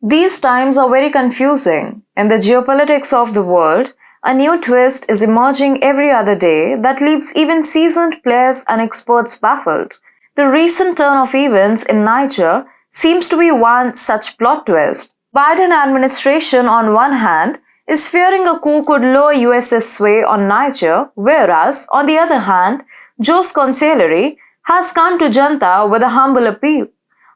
These times are very confusing. In the geopolitics of the world, a new twist is emerging every other day that leaves even seasoned players and experts baffled. The recent turn of events in Niger seems to be one such plot twist. Biden administration on one hand is fearing a coup could lower US's sway on Niger, whereas on the other hand, Joe's consigliere has come to junta with a humble appeal.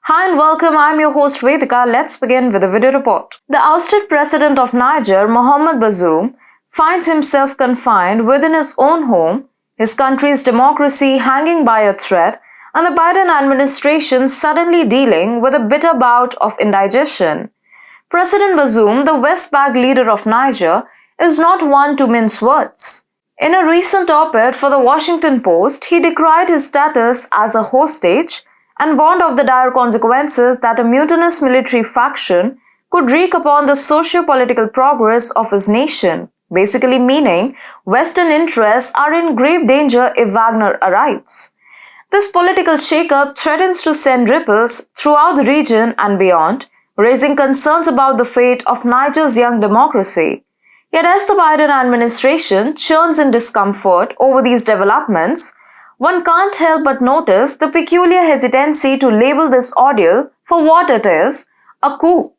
Hi and welcome, I'm your host Vedika. Let's begin with a video report. The ousted president of Niger, Mohamed Bazoum, finds himself confined within his own home, his country's democracy hanging by a thread, and the Biden administration suddenly dealing with a bitter bout of indigestion. President Bazoum, the West-backed leader of Niger, is not one to mince words. In a recent op-ed for the Washington Post, he decried his status as a hostage and warned of the dire consequences that a mutinous military faction could wreak upon the socio-political progress of his nation, basically meaning Western interests are in grave danger if Wagner arrives. This political shakeup threatens to send ripples throughout the region and beyond, raising concerns about the fate of Niger's young democracy. Yet as the Biden administration churns in discomfort over these developments, one can't help but notice the peculiar hesitancy to label this ordeal for what it is, a coup.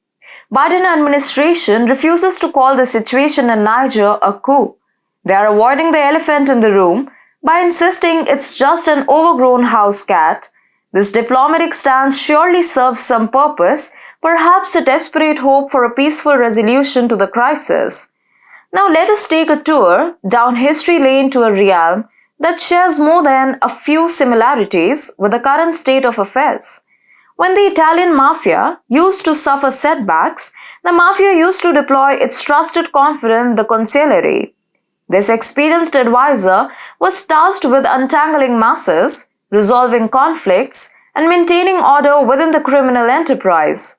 Biden administration refuses to call the situation in Niger a coup. They are avoiding the elephant in the room by insisting it's just an overgrown house cat. This diplomatic stance surely serves some purpose, perhaps a desperate hope for a peaceful resolution to the crisis. Now let us take a tour down history lane to a realm that shares more than a few similarities with the current state of affairs. When the Italian mafia used to suffer setbacks, the mafia used to deploy its trusted confidant, the consigliere. This experienced advisor was tasked with untangling masses, resolving conflicts, and maintaining order within the criminal enterprise.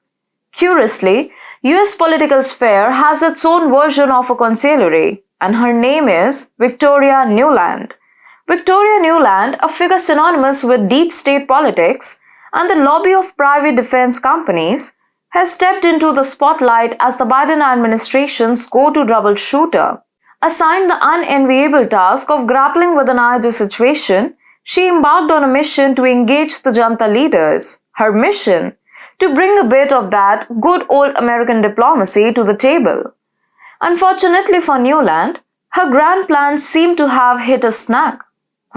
Curiously, US political sphere has its own version of a consigliere, and her name is Victoria Nuland. Victoria Nuland, a figure synonymous with deep state politics and the lobby of private defense companies, has stepped into the spotlight as the Biden administration's go-to troubleshooter. Assigned the unenviable task of grappling with the Niger situation, she embarked on a mission to engage the junta leaders. Her mission? To bring a bit of that good old American diplomacy to the table. Unfortunately for Nuland, her grand plans seem to have hit a snag.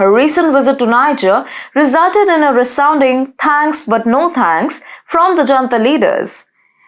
Her recent visit to Niger resulted in a resounding thanks but no thanks from the junta leaders.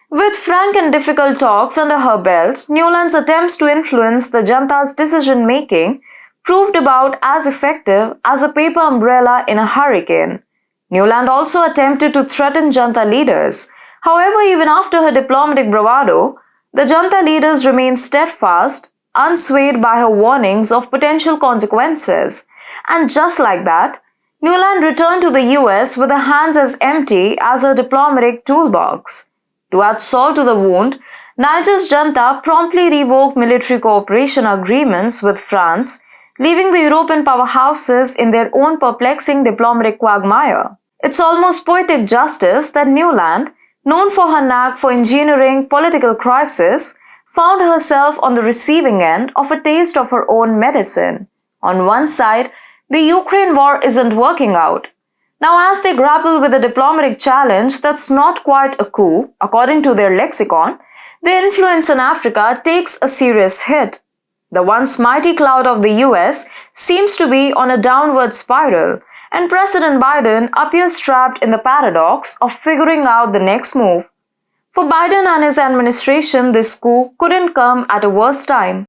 With frank and difficult talks under her belt, Nuland's attempts to influence the junta's decision-making proved about as effective as a paper umbrella in a hurricane. Nuland also attempted to threaten junta leaders. However, even after her diplomatic bravado, the junta leaders remained steadfast, unswayed by her warnings of potential consequences. And just like that, Nuland returned to the US with her hands as empty as her diplomatic toolbox. To add salt to the wound, Niger's junta promptly revoked military cooperation agreements with France, leaving the European powerhouses in their own perplexing diplomatic quagmire. It's almost poetic justice that Nuland, known for her knack for engineering political crisis, found herself on the receiving end of a taste of her own medicine. On one side, the Ukraine war isn't working out. Now, as they grapple with a diplomatic challenge that's not quite a coup, according to their lexicon, their influence in Africa takes a serious hit. The once mighty clout of the US seems to be on a downward spiral, and President Biden appears trapped in the paradox of figuring out the next move. For Biden and his administration, this coup couldn't come at a worse time.